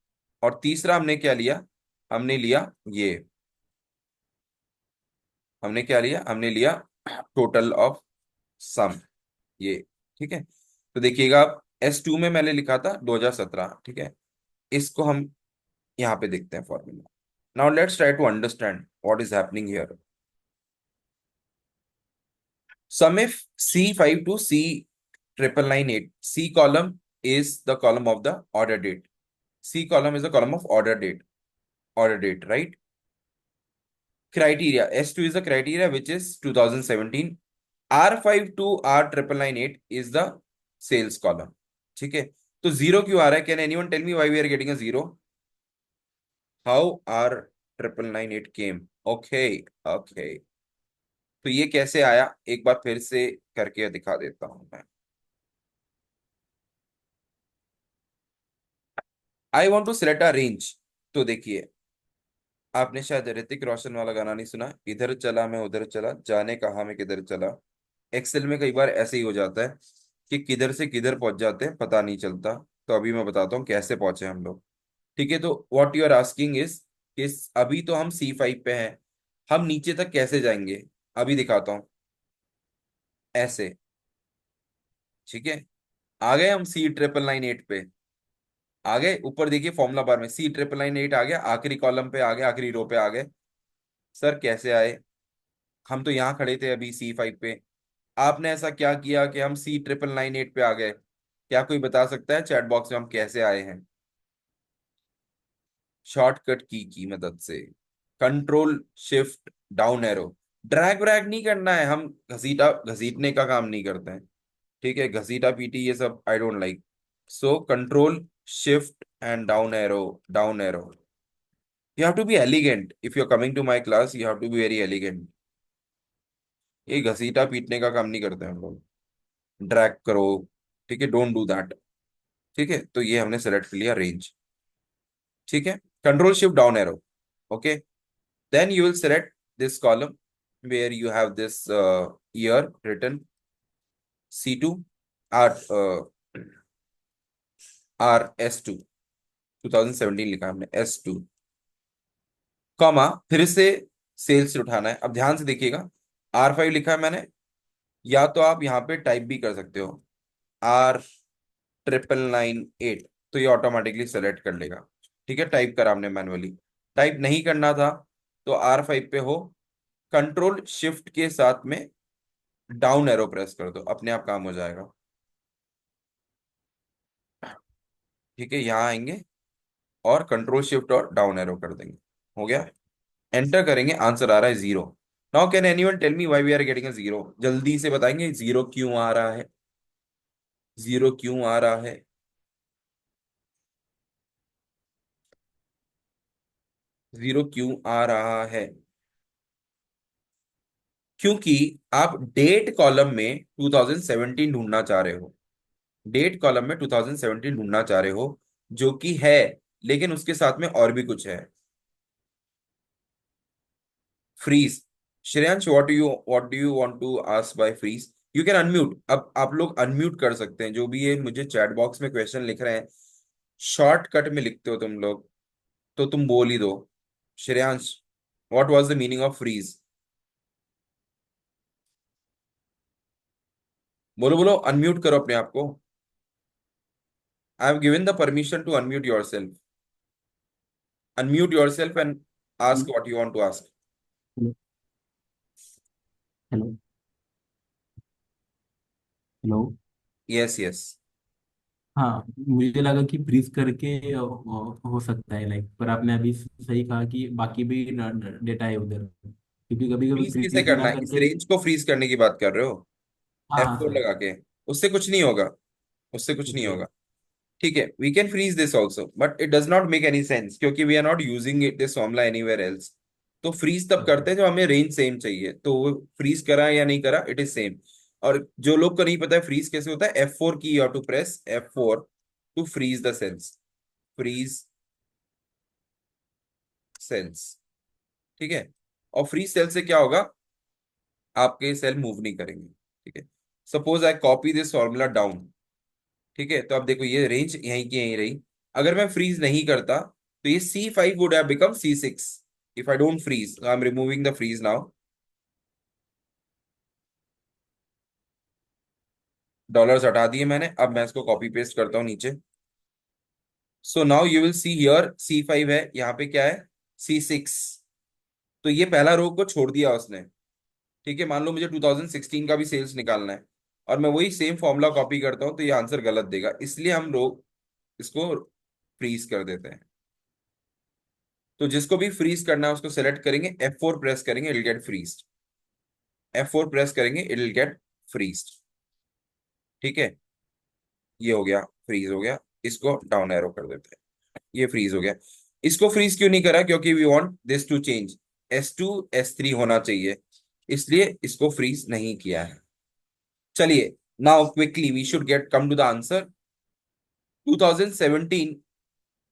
और तीसरा हमने क्या लिया? हमने लिया ये, हमने क्या लिया? हमने लिया टोटल ऑफ सम, ये, ठीक है। तो देखिएगा आप, S2 में मैंने लिखा था 2017, ठीक है। इसको हम यहाँ पे देखते हैं formula. Now let's try to understand what is happening here. Sum if C5 to C999, C column is the column of the order date. C column is the column of order date, right? Criteria, S2 is the criteria, which is 2017. R5 to R999 is the sales column, ठीक है। तो zero क्यों आ रहा है? Can anyone tell me why we are getting a zero? How are 999 came? Okay, okay. तो ये कैसे आया, एक बार फिर से करके दिखा देता हूं मैं। I want to select a range. तो देखिए, आपने शायद ऋतिक रोशन वाला गाना नहीं सुना, इधर चला मैं उधर चला, जाने कहा मैं किधर चला। एक्सेल में कई बार ऐसे ही हो जाता है कि किधर से किधर पहुंच जाते हैं, पता नहीं चलता। तो अभी मैं बताता हूँ कैसे पहुंचे हम लोग। ठीक है, तो व्हाट यू आर आस्किंग इस अभी तो हम C5 पे हैं, हम नीचे तक कैसे जाएंगे? अभी दिखाता हूँ, ऐसे, ठीक है। आ गए हम C999 पे, आ गए ऊपर, देखिए फॉर्मूला बार में C999 आ गया, आखिरी कॉलम पे आ गए, आखिरी रो पे आ गए। सर कैसे आए? हम तो यहाँ खड़े थे अभी C5 पे, आपने ऐसा क्या किया कि हम C999 पे आ गए? क्या कोई बता सकता है चैट बॉक्स में हम कैसे आए हैं? शॉर्टकट की मदद से, control shift down arrow. Drag व्रैग नहीं करना है, हम घसीटा घसीटने का काम नहीं करते हैं, ठीक है। घसीटा पीटी ये सब I don't like. So control shift and down arrow, down arrow. You have to be elegant, if you are coming to my class you have to be very elegant. ये घसीटा पीटने का काम नहीं करते हम लोग, ड्रैग करो, ठीक है, डोंट डू दैट। ठीक है, तो ये हमने सेलेक्ट कर लिया रेंज, ठीक है। Control shift down arrow, okay. Then you will select this column where you have this year written, C2, R S2, 2017 लिखा हमने, S2, कॉमा, फिर से सेल्स उठाना है। अब ध्यान से देखिएगा, R5 लिखा है मैंने, या तो आप यहाँ पे टाइप भी कर सकते हो R999, तो ये ऑटोमेटिकली सेलेक्ट कर लेगा, ठीक है। टाइप करा हमने मैनुअली, टाइप नहीं करना था तो R5 पे हो, कंट्रोल शिफ्ट के साथ में डाउन एरो प्रेस कर दो, अपने आप काम हो जाएगा, ठीक है। यहाँ आएंगे और कंट्रोल शिफ्ट और डाउन एरो कर देंगे, हो गया। एंटर करेंगे, आंसर आ रहा है zero. Now can anyone tell me why we are getting a zero? जल्दी से बताएंगे जीरो क्यों आ रहा है? जीरो क्यों आ रहा है? जीरो क्यों आ रहा है? क्योंकि आप डेट कॉलम में 2017 ढूंढना चाह रहे हो। डेट कॉलम में 2017 ढूंढना चाह रहे हो, जो कि है, लेकिन उसके साथ में और भी कुछ है। Freeze, Shreyansh, what do you want to ask by freeze? You can unmute. अब आप लोग अनम्यूट कर सकते हैं, जो भी ये मुझे चैट बॉक्स में क्वेश्चन लिख रहे हैं, शॉर्टकट में लिखते हो तुम लोग, तो तुम बोल ही दो। Shreyansh, what was the meaning of freeze? बोलो बोलो, अनम्यूट करो अपने आप को। I have given the permission to unmute yourself. Unmute yourself and ask what you want to ask. Hello. Hello. Hello. Yes yes. हाँ, मुझे लगा कि फ्रीज करके हो सकता है लाइक, पर आपने अभी सही कहा कि बाकी भी डेटा है उधर, क्योंकि कभी कभी फ्रीज किसे फ्रीज करना ना है? इस करके। रेंज को फ्रीज करने की बात कर रहे हो? हाँ हाँ F4 सर। लगा के? उससे कुछ नहीं होगा, उससे कुछ नहीं ओके। होगा। ठीक है, we can freeze this also, but it does not make any sense क्योंकि we are not using it this formula anywhere else. तो फ्रीज तब ओके। करते हैं जब हमें रेंज सेम चाहिए, तो वो फ्रीज करा या नहीं करा, इट इज सेम। और जो लोग को नहीं पता है फ्रीज कैसे होता है, F4 की, और to press F4 to freeze the cells. Freeze cells. ठीक है। और फ्रीज सेल से क्या होगा, आपके सेल मूव नहीं करेंगे। ठीक है। Suppose I copy this formula down. ठीक है, तो अब देखो ये रेंज यहीं की यहीं रही। अगर मैं फ्रीज नहीं करता तो ये C5 would have become C6। If I don't freeze, I am removing the freeze now. Dollars हटा दिए मैंने, अब मैं इसको कॉपी पेस्ट करता हूँ नीचे। So now you will see here C5 है, यहाँ पे क्या है, C6। तो ये पहला रो को छोड़ दिया उसने। ठीक है, मान लो मुझे 2016 का भी सेल्स निकालना है, और मैं वही सेम फॉर्मूला कॉपी करता हूँ, तो ये आंसर गलत देगा, इसलिए हम लोग इसको फ्रीज कर देते हैं। तो जिसको भी फ्रीज करना है उसको सेलेक्ट करेंगे, F4 प्रेस करेंगे, it will get freezed. F4 press करेंगे, इट विल गेट फ्रीज्ड। ठीक है, ये हो गया, फ्रीज हो गया। इसको डाउन एरो कर देते हैं, ये फ्रीज हो गया। इसको फ्रीज क्यों नहीं करा, क्योंकि we want this to change, S2 S3 होना चाहिए, इसलिए इसको फ्रीज नहीं किया है। चलिए, now quickly we should get come to the answer. 2017,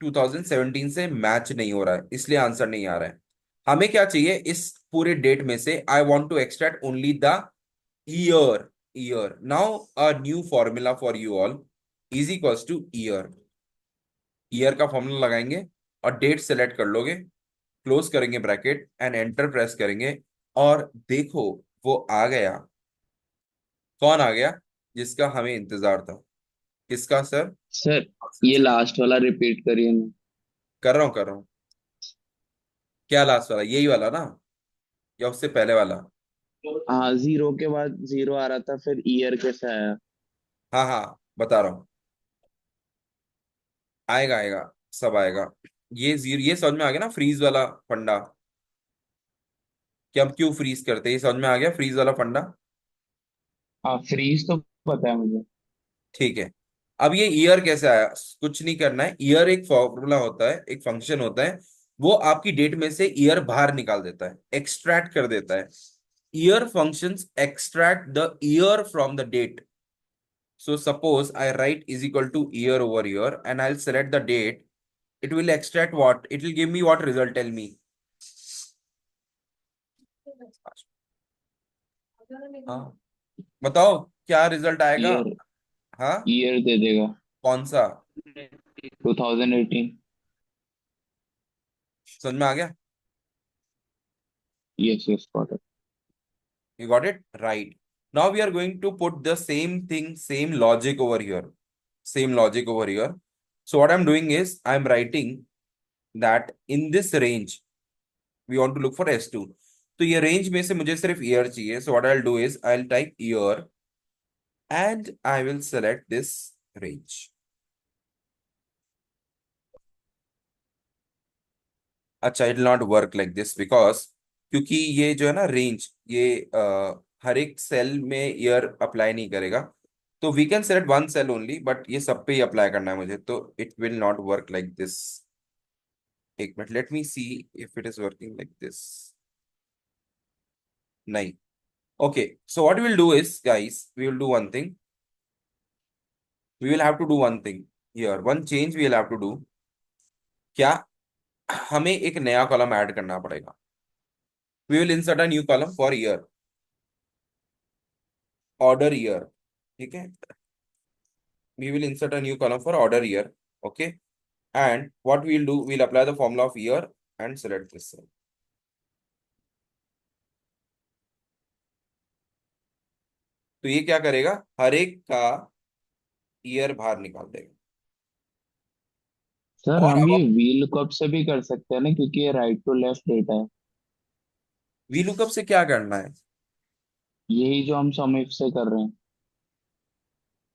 2017 से मैच नहीं हो रहा है, इसलिए आंसर नहीं आ रहा है। हमें क्या चाहिए इस पूरे डेट में से, I want to extract only the year. Year, now a new formula for you all, is equals to year. Year का फॉर्मूला लगाएंगे और डेट सेलेक्ट कर लोगे, क्लोज करेंगे ब्रैकेट एंड एंटर प्रेस करेंगे, और देखो वो आ गया। कौन आ गया? जिसका हमें इंतजार था। किसका सर? सर, ये लास्ट वाला रिपीट करिए ना। कर रहा हूँ कर रहा हूँ। क्या लास्ट वाला, यही वाला ना, या उससे पहले वाला? हाँ, जीरो के बाद जीरो आ रहा था, फिर ईयर कैसे आया? हाँ हाँ, बता रहा हूँ। आएगा आएगा, सब आएगा। ये समझ में आ गया ना, फ्रीज वाला फंडा, कि हम क्यों फ्रीज करते हैं, ये समझ में आ गया फ्रीज वाला फंडा। हाँ, फ्रीज तो पता है मुझे। ठीक है। अब ये ईयर कैसे आया, कुछ नहीं करना है। ईयर एक फॉर्मूला होता है, एक फंक्शन होता है, वो आपकी डेट में से ईयर बाहर निकाल देता है, एक्सट्रैक्ट कर देता है। Year functions extract the year from the date. So suppose I write is equal to year over here and I'll select the date. It will extract what? It will give me what result? Tell me. हाँ, बताओ क्या result आएगा? Year. हाँ, year दे देगा। कौन सा? 2018। समझ में आ गया? Yes yes, got it. You got it? Right. Now we are going to put the same thing, same logic over here. Same logic over here. So what I'm doing is I'm writing that in this range, we want to look for S2. तो ये range में से मुझे सिर्फ year चाहिए, so what I'll do is I'll type year and I will select this range. अच्छा, it will not work like this because, क्योंकि ये जो है ना रेंज, ये हर एक सेल में ईयर अप्लाई नहीं करेगा। तो we can select one cell only, but ये सब पे ही अप्लाई करना है मुझे, तो it will not work like this. एक मिनट, let me see if it is working like this. नहीं। Okay, so what will do is guys, we will do one thing, we will have to one thing here, one change we will have to do. क्या, हमें एक नया column add करना पड़ेगा। We will insert a new column for year. Order year, ठीक है, we will insert a new column for order year. Okay, and what we'll do, we'll apply the formula of year and select this cell. तो ये क्या करेगा, हर एक का year बाहर निकाल देगा। सर और हम अब ये वी लुकअप से भी कर सकते हैं ना, क्योंकि ये राइट टू लेफ्ट डेटा है। वी लुकअप से क्या करना है? यही जो हम सम इफ से कर रहे हैं।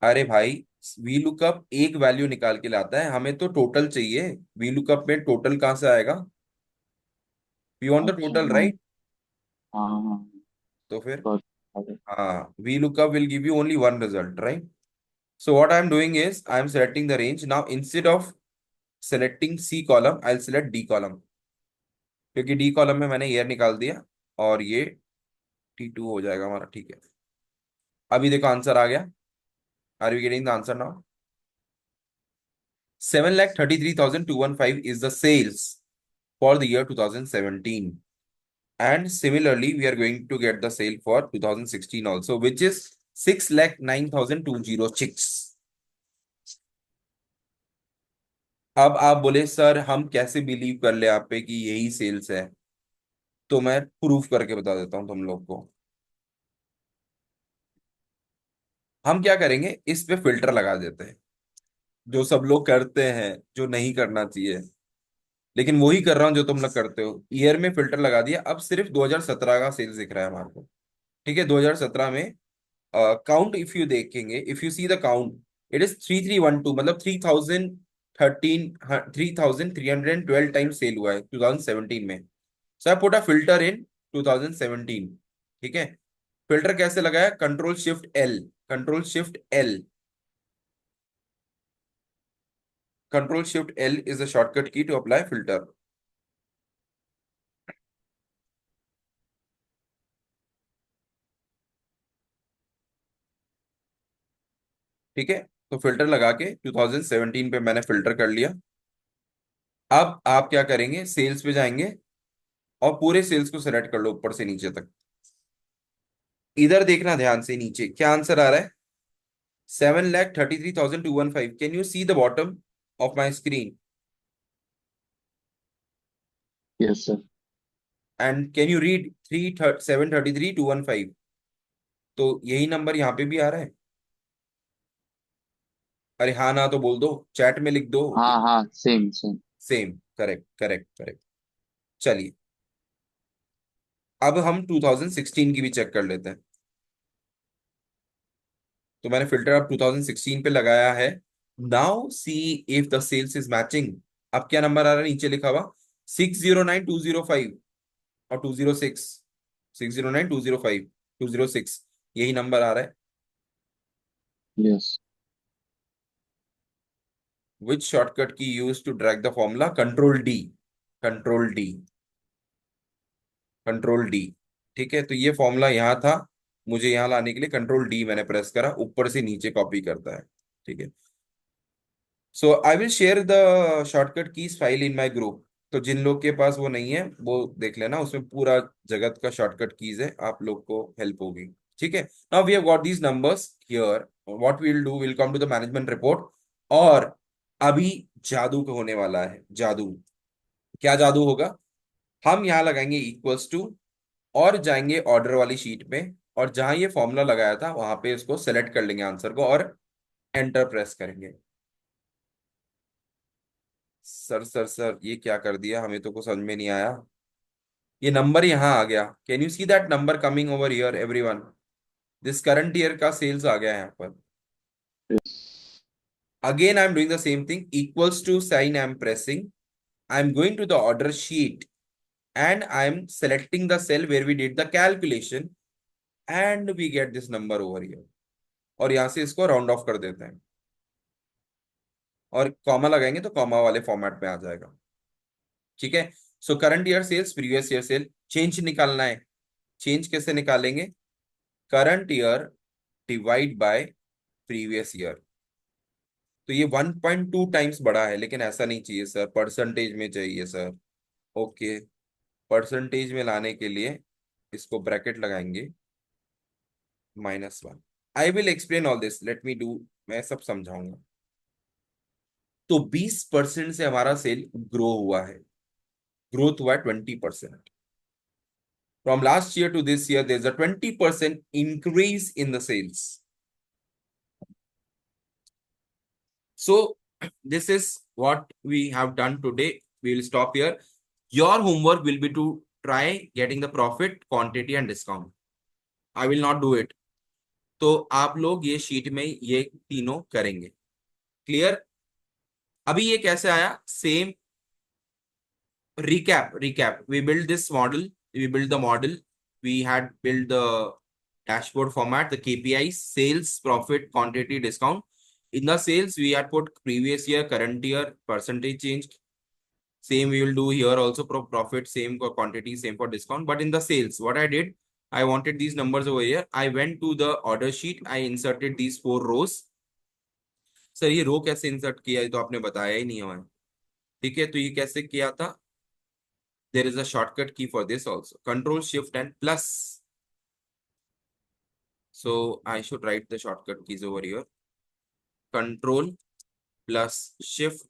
अरे भाई, वी लुकअप एक वैल्यू निकाल के लाता है, हमें तो टोटल चाहिए। वी लुकअप में टोटल कहाँ से आएगा? वी वांट द अच्छा टोटल, हाँ। राइट? हाँ हाँ। तो फिर got हाँ, V lookup will give you only one result, right? So what I am doing is I am selecting the range. Now instead of selecting C column, I'll select D column, क्योंकि D column में मैंने year निकाल दिया और ये T2 हो जाएगा हमारा, ठीक है। अभी देखो आंसर आ गया। Are we getting the answer now? 7,33,215 is the sales for the year 2017, and similarly we are going to get the sale for 2016 also, which is 6,09,206। अब आप बोले सर हम कैसे बिलीव कर ले आप पे कि यही सेल्स है? तो मैं प्रूफ करके बता देता हूं तुम लोग को। हम क्या करेंगे, इस पे फिल्टर लगा देते हैं, जो सब लोग करते हैं, जो नहीं करना चाहिए, लेकिन वही कर रहा हूं जो तुम लोग करते हो। ईयर में फिल्टर लगा दिया, अब सिर्फ 2017 का सेल्स दिख रहा है हमारे को। ठीक है, 2017 में काउंट इफ यू देखेंगे, if you see the count, it is 3312, मतलब 3013, 3312 टाइम सेल हुआ है 2017 में। So I put a filter in 2017। ठीक है, फिल्टर कैसे लगाया? Control shift L, control shift L, control shift L is the shortcut key to apply filter. ठीक है, तो फिल्टर लगा के 2017 पे मैंने फिल्टर कर लिया। अब आप क्या करेंगे, सेल्स पे जाएंगे और पूरे सेल्स को सेलेक्ट कर लो ऊपर से नीचे तक। इधर देखना ध्यान से, नीचे क्या आंसर आ रहा है? 7,33,215। Can you see the bottom of my screen? Yes sir. And can you read 7,33,215? तो यही नंबर यहाँ पे भी आ रहा है। अरे हाँ ना तो बोल दो, चैट में लिख दो। हाँ हाँ, same same. Same, correct correct correct. चलिए, अब हम 2016 की भी चेक कर लेते हैं। तो मैंने फिल्टर अब 2016 पे लगाया है। Now see if the sales is matching. अब क्या नंबर आ रहा है नीचे लिखा हुआ? 609,205 और 206। 609,205, 206, यही नंबर आ रहा है। यस। विच शॉर्टकट की use to drag the formula? Control D, control D, control D. ठीक है, तो ये फॉर्मूला यहाँ था, मुझे यहाँ लाने के लिए कंट्रोल डी मैंने प्रेस करा, ऊपर से नीचे कॉपी करता है। ठीक है, so I will share the shortcut keys file in my group. तो जिन लोग के पास वो नहीं है वो देख लेना, उसमें पूरा जगत का शॉर्टकट कीज है, आप लोग को हेल्प होगी। ठीक है, now we have got these numbers here. What we will do, will come to the management report. और अभी जादू का होने वाला है, जादू। क्या जादू होगा? हम यहाँ लगाएंगे इक्वल्स टू और जाएंगे ऑर्डर वाली शीट पे, और जहां ये फॉर्मूला लगाया था वहां पे इसको सेलेक्ट कर लेंगे आंसर को और एंटर प्रेस करेंगे। सर सर सर, ये क्या कर दिया, हमें तो कुछ समझ में नहीं आया। ये नंबर यहाँ आ गया, can you see that number coming over here everyone? This current year का सेल्स आ गया यहाँ पर। Again I am doing the same thing, equals to sign I am pressing, I am going to the order sheet and I am selecting the cell where we did the calculation, and we get this number over here। और यहां से इसको round of कर देते हैं और comma लगाएंगे तो कॉमा वाले फॉर्मेट में आ जाएगा। ठीक है, so current year sales, previous year sale, change निकालना है। चेंज कैसे निकालेंगे? Current year divide by previous year. तो ये 1.2 टाइम्स बढ़ा है, लेकिन ऐसा नहीं चाहिए सर, परसेंटेज में चाहिए सर। ओके, परसेंटेज में लाने के लिए इसको ब्रैकेट लगाएंगे, -1। I will explain all this, let me do, मैं सब समझाऊंगा। तो 20% से हमारा सेल ग्रो हुआ है, ग्रोथ हुआ है 20%। From last year to this year there is a 20% increase in the sales. So this is what we have done today. We will stop here. Your homework will be to try getting the profit, quantity and discount. I will not do it. तो आप लोग ये sheet में ये तीनों करेंगे। Clear? अभी ये कैसे आया? Same recap. We built this model. We built the model. We had built the dashboard format, the KPIs, sales, profit, quantity, discount. In the sales, we had put previous year, current year, percentage change. Same we will do here also for profit, same for quantity, same for discount. But in the sales, what I did, I wanted these numbers over here. I went to the order sheet. I inserted these 4 rows. Sir ये रो कैसे insert किया है तो आपने बताया ही नहीं हमें। ठीक है, तो ये कैसे किया था? There is a shortcut key for this also. Control Shift and plus. So I should write the shortcut keys over here. Control plus Shift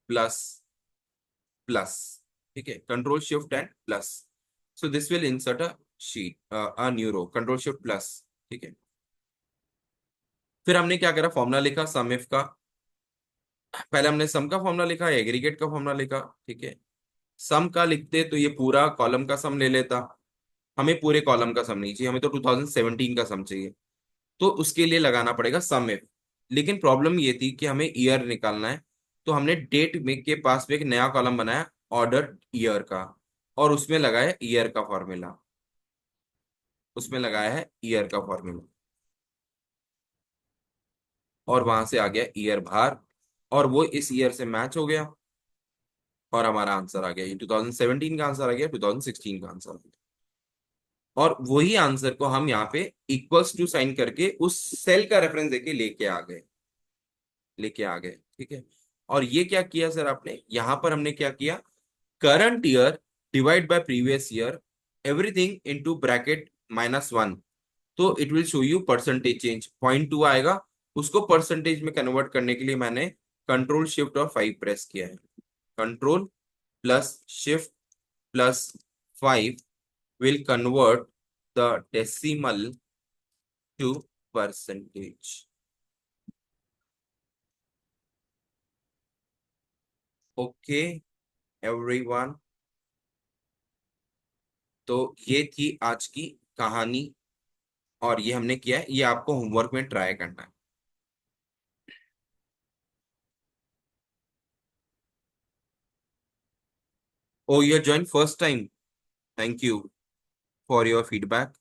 plus plus. Okay, Control Shift and plus. So this will insert a sheet, a new row. Control Shift plus. ठीक है, फिर हमने क्या करा? Formula लिखा सम if का। पहले हमने सम का फॉर्मूला लिखा, एग्रीगेट का फॉर्मूला लिखा। ठीक है, सम का लिखते तो ये पूरा कॉलम का सम ले लेता। हमें पूरे कॉलम का सम नहीं चाहिए, हमें तो 2017 का सम चाहिए। तो उसके लिए लगाना पड़ेगा सम इफ। लेकिन प्रॉब्लम ये थी कि हमें ईयर निकालना है, तो हमने डेट में के पास में एक नया कॉलम बनाया ऑर्डर ईयर का, और उसमें लगाया ईयर का फॉर्मूला। उसमें लगाया है ईयर का फॉर्मूला, और वहां से आ गया ईयर बाहर, और वो इस ईयर से मैच हो गया, और हमारा आंसर आ गया। ये 2017 का आंसर आ गया, 2016 का आंसर आ गया। और वही आंसर को हम यहाँ पे इक्वल्स टू साइन करके उस सेल का रेफरेंस देके लेके आ गए। ठीक है, और ये क्या किया सर आपने? यहाँ पर हमने क्या किया? Current year divide by previous year, everything into bracket -1। तो it will show you percentage change. 0.2 आएगा, उसको परसेंटेज में कन्वर्ट करने के लिए मैंने कंट्रोल शिफ्ट और 5 प्रेस किया है। Control plus shift plus 5 will convert the decimal to percentage. Okay, everyone. तो ये थी आज की कहानी, और ये हमने किया है, ये आपको होमवर्क में ट्राई करना है। Oh you join first time, thank you for your feedback.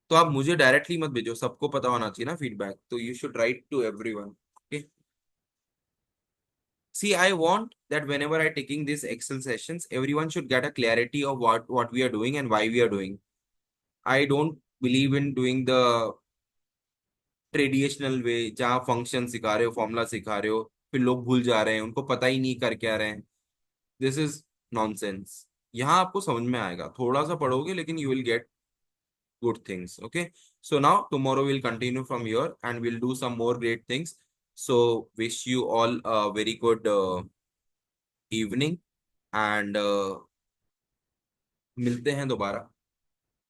तो आप मुझे डायरेक्टली मत भेजो, सबको पता होना चाहिए ना फीडबैक, तो you should write to everyone. Okay, see, I want that whenever I taking these Excel sessions, everyone should get a clarity of what we are doing and why we are doing. I don't believe in doing the traditional way, जहाँ function सिखा रहे हो, formula सिखा रहे हो, फिर लोग भूल जा रहे हैं, उनको पता ही नहीं कर क्या रहे हैं। This is nonsense. यहाँ आपको समझ में आएगा, थोड़ा सा पढ़ोगे लेकिन you will get good things. Okay, so now tomorrow will continue from here and will do some more great things. So wish you all a very good evening, and मिलते हैं दोबारा।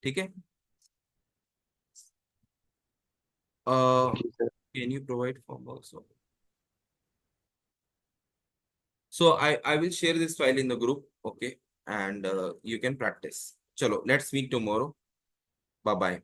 ठीक है, thank you sir. Can you provide form also? So I will share this file in the group, okay, and you can practice. Chalo, let's meet tomorrow. Bye bye.